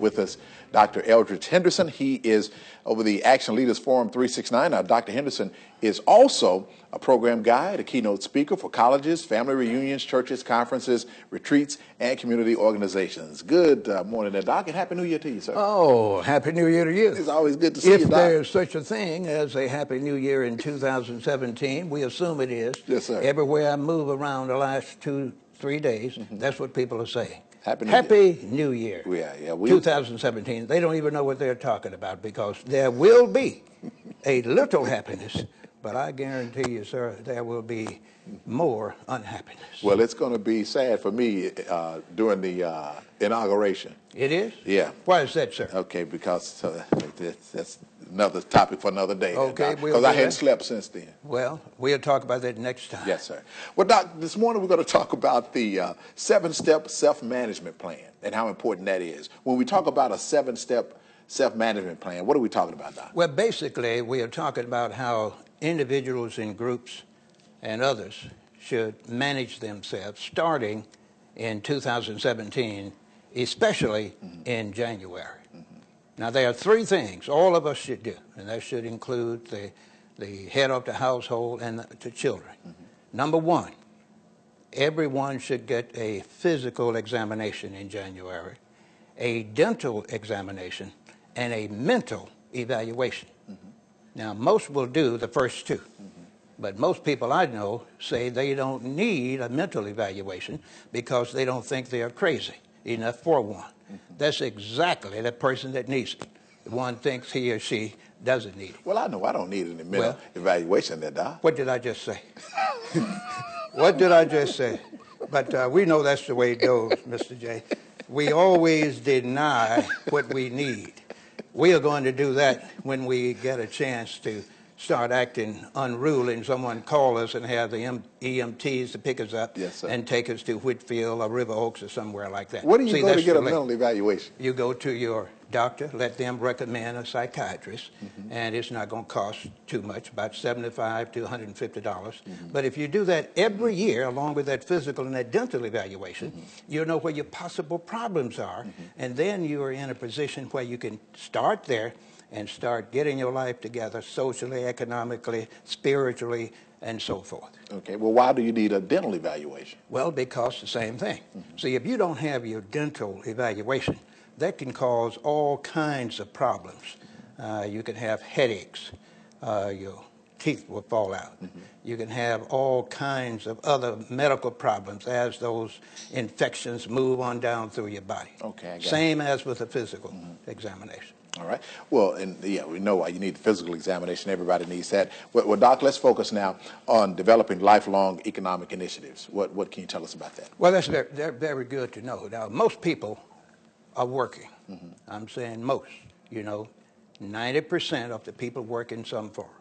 With us, Dr. Eldridge Henderson. He is over the Action Leaders Forum 369. Now, Dr. Henderson is also a program guide, a keynote speaker for colleges, family reunions, churches, conferences, retreats, and community organizations. Good morning there, Doc, and Happy New Year to you, sir. Oh, Happy New Year to you. It's always good to see you, Doc. If there's such a thing as a Happy New Year in 2017, we assume it is. Yes, sir. Everywhere I move around the last 2-3 days, that's what people are saying. Happy New Year. Yeah. 2017. They don't even know what they're talking about because there will be a little happiness, but I guarantee you, sir, there will be more unhappiness. Well, it's going to be sad for me during the inauguration. It is? Yeah. Why is that, sir? Okay, because that's another topic for another day. Okay. Because I hadn't slept since then. Well, we'll talk about that next time. Yes, sir. Well, Doc, this morning we're going to talk about the 7-step self-management plan and how important that is. When we talk about a 7-step self-management plan, what are we talking about, Doc? Well, basically, we are talking about how individuals and groups and others should manage themselves starting in 2017, especially in January. Now, there are 3 things all of us should do, and that should include the head of the household and the children. Number 1, everyone should get a physical examination in January, a dental examination, and a mental evaluation. Now, most will do the first 2. But most people I know say they don't need a mental evaluation because they don't think they are crazy enough for one. That's exactly the person that needs it. The one thinks he or she doesn't need it. Well, I know I don't need any mental evaluation there, Doc. What did I just say? What did I just say? But we know that's the way it goes, Mr. J. We always deny what we need. We are going to do that when we get a chance to start acting unruly and someone call us and have the EMTs to pick us up and take us to Whitfield or River Oaks or somewhere like that. What do you go to get a mental evaluation? You go to your doctor, let them recommend a psychiatrist, and it's not going to cost too much, about $75 to $150. But if you do that every year, along with that physical and that dental evaluation, you'll know where your possible problems are, and then you are in a position where you can start there and start getting your life together socially, economically, spiritually, and so forth. Okay, well, why do you need a dental evaluation? Well, because the same thing. See, if you don't have your dental evaluation, that can cause all kinds of problems. You can have headaches, your teeth will fall out. You can have all kinds of other medical problems as those infections move on down through your body. Okay, I got Same as with a physical examination. All right. Well, and yeah, we know why you need the physical examination. Everybody needs that. Well, Doc, let's focus now on developing lifelong economic initiatives. What can you tell us about that? Well, that's very good to know. Now, most people are working. I'm saying most. 90% of the people work in some form.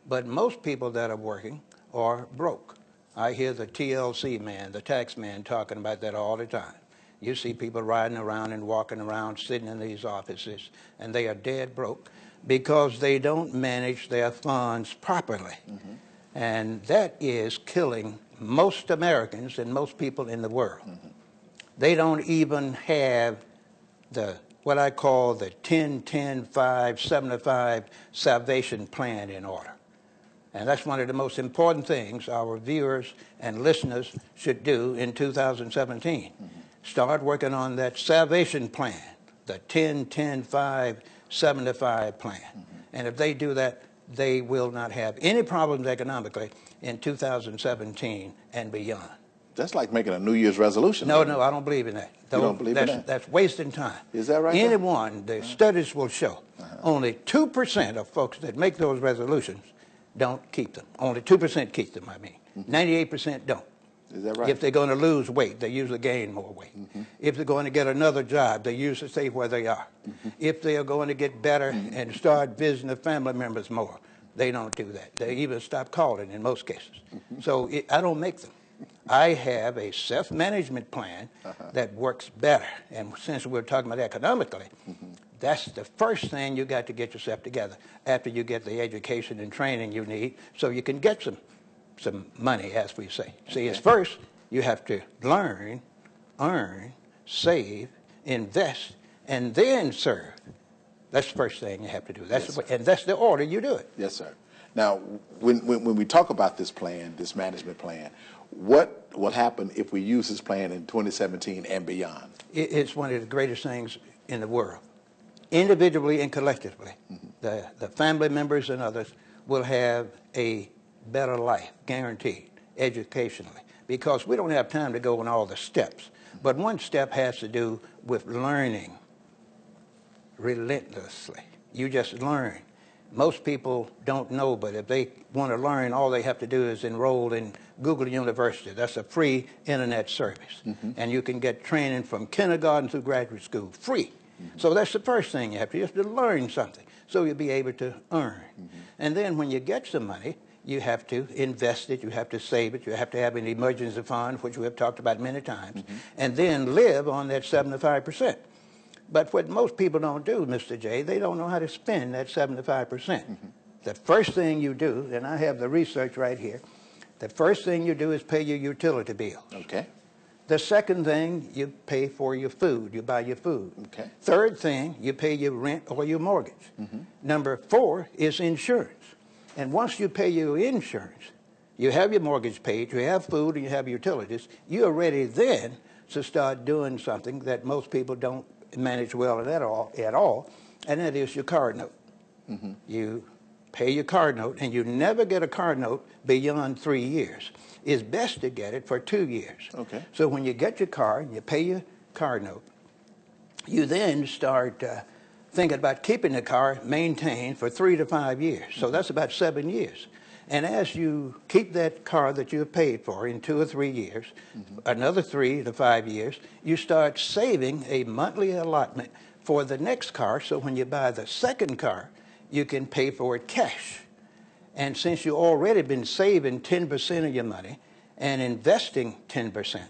But most people that are working are broke. I hear the TLC man, the tax man, talking about that all the time. You see people riding around and walking around, sitting in these offices, and they are dead broke because they don't manage their funds properly. And that is killing most Americans and most people in the world. They don't even have what I call the 10-10-5-75 salvation plan in order. And that's one of the most important things our viewers and listeners should do in 2017. Start working on that salvation plan, the 10-10-5-75 plan. And if they do that, they will not have any problems economically in 2017 and beyond. That's like making a New Year's resolution. No, I don't believe in that. You don't believe in that? That's wasting time. Is that right? The studies will show, only 2% of folks that make those resolutions don't keep them. Only 2% keep them, 98% don't. Is that right? If they're going to lose weight, they usually gain more weight. If they're going to get another job, they usually stay where they are. If they are going to get better and start visiting their family members more, they don't do that. They even stop calling in most cases. So I don't make them. I have a self-management plan that works better. And since we're talking about economically, that's the first thing you got to get yourself together after you get the education and training you need so you can get some money, as we say. See, it's first you have to learn, earn, save, invest, and then serve. That's the first thing you have to do. Yes, And that's the order you do it. Yes, sir. Now, when we talk about this plan, this management plan, what will happen if we use this plan in 2017 and beyond? It's one of the greatest things in the world. Individually and collectively, the family members and others will have a better life, guaranteed, educationally, because we don't have time to go on all the steps. But one step has to do with learning relentlessly. You just learn. Most people don't know, but if they want to learn, all they have to do is enroll in Google University. That's a free internet service. And you can get training from kindergarten through graduate school, free. So that's the first thing you have to do, is to learn something, so you'll be able to earn. And then when you get some money, you have to invest it, you have to save it, you have to have an emergency fund, which we have talked about many times, and then live on that 75%. But what most people don't do, Mr. J, they don't know how to spend that 75%. The first thing you do, and I have the research right here, the first thing you do is pay your utility bills. Okay. The second thing, you pay for your food, you buy your food. Okay. Third thing, you pay your rent or your mortgage. Number 4 is insurance. And once you pay your insurance, you have your mortgage paid, you have food, and you have utilities, you're ready then to start doing something that most people don't manage well at all, and that is your card note. You pay your card note, and you never get a card note beyond 3 years. It's best to get it for 2 years. Okay. So when you get your car and you pay your card note, you then start thinking about keeping the car maintained for 3 to 5 years. So that's about 7 years. And as you keep that car that you have paid for in 2 or 3 years, another 3 to 5 years, you start saving a monthly allotment for the next car. So when you buy the second car, you can pay for it cash. And since you've already been saving 10% of your money and investing 10%,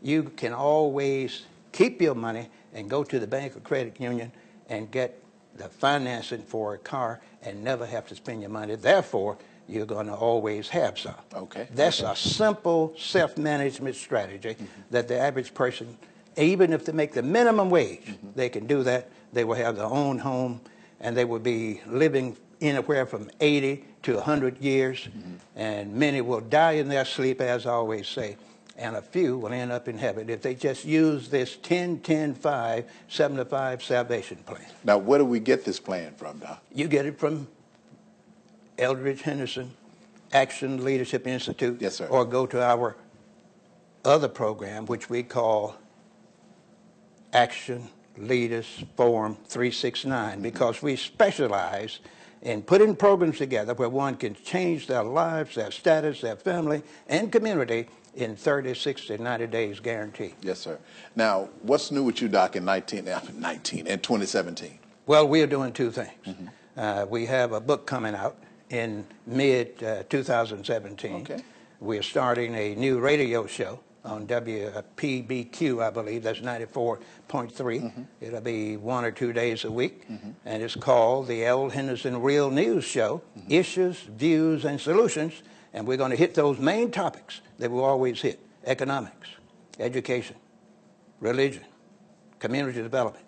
you can always keep your money and go to the bank or credit union and get the financing for a car and never have to spend your money. Therefore, you're going to always have some. Okay. That's a simple self-management strategy that the average person, even if they make the minimum wage, they can do that. They will have their own home, and they will be living anywhere from 80 to 100 years, and many will die in their sleep, as I always say, and a few will end up in heaven if they just use this 10-10-5-75 salvation plan. Now, where do we get this plan from, Doc? You get it from Eldridge Henderson Action Leadership Institute. Yes, sir. Or go to our other program, which we call Action Leaders Forum 369, because we specialize in putting programs together where one can change their lives, their status, their family, and community in 30, 60, 90 days guaranteed. Yes, sir. Now, what's new with you, Doc, in 2017? Well, we are doing 2 things. We have a book coming out in mid-2017. Okay. We are starting a new radio show on WPBQ, I believe. That's 94.3. It'll be 1 or 2 days a week. And it's called the L. Henderson Real News Show, Issues, Views, and Solutions. And we're going to hit those main topics that we always hit: economics, education, religion, community development,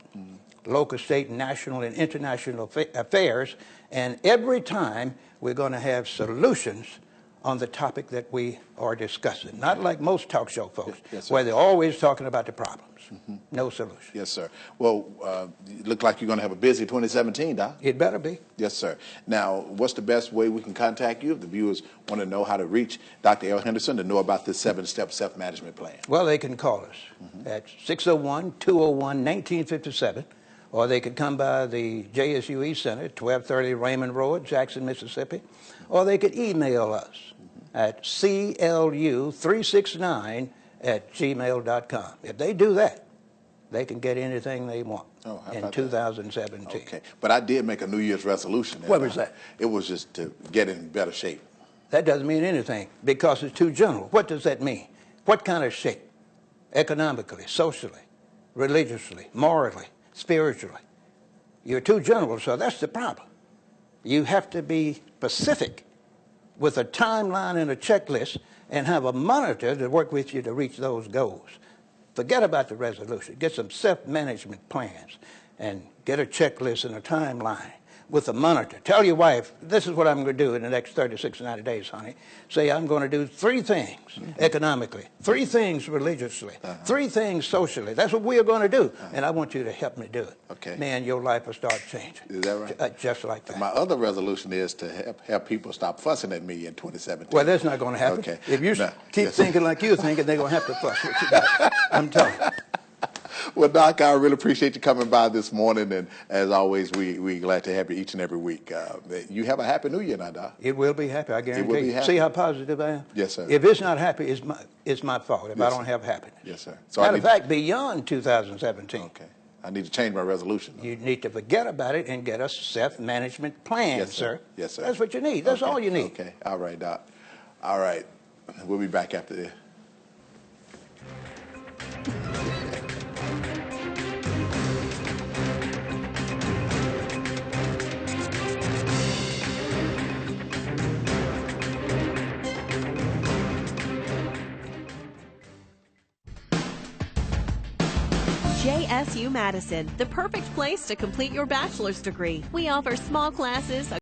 local, state, national, and international affairs. And every time we're going to have solutions on the topic that we are discussing. Not like most talk show folks, Yes, sir. where they're always talking about the problems. No solution. Yes, sir. Well, you look like you're going to have a busy 2017, Doc. It better be. Yes, sir. Now, what's the best way we can contact you if the viewers want to know how to reach Dr. L. Henderson to know about this 7-step self-management plan? Well, they can call us at 601-201-1957, or they could come by the JSU East Center, 1230 Raymond Road, Jackson, Mississippi, or they could email us at clu369@gmail.com. If they do that, they can get anything they want in 2017. Okay, but I did make a New Year's resolution. What was that? It was just to get in better shape. That doesn't mean anything because it's too general. What does that mean? What kind of shape? Economically, socially, religiously, morally, spiritually. You're too general, so that's the problem. You have to be specific with a timeline and a checklist and have a monitor to work with you to reach those goals. Forget about the resolution. Get some self-management plans. and get a checklist and a timeline with a monitor. Tell your wife, this is what I'm going to do in the next 36 to 90 days, honey. Say, I'm going to do 3 things economically, 3 things religiously, 3 things socially. That's what we are going to do, and I want you to help me do it. Okay. Man, your life will start changing. Is that right? Just like that. My other resolution is to help people stop fussing at me in 2017. Well, that's not going to happen. Okay. If you No. keep thinking like you're thinking, they're going to have to fuss with you. I'm telling you. Well, Doc, I really appreciate you coming by this morning, and as always, we're glad to have you each and every week. You have a happy New Year now, Doc. It will be happy, I guarantee will be you. happy. See how positive I am? Yes, sir. If it's not happy, it's my fault if I Yes, don't sir. have happiness. Yes, sir. So Matter of fact, beyond 2017, okay, I need to change my resolution. you need to forget about it and get a self-management plan, Yes, sir. sir. Yes, sir. That's what you need. That's Okay. all you need. Okay. All right, Doc. All right. We'll be back after this. JSU Madison, the perfect place to complete your bachelor's degree. We offer small classes,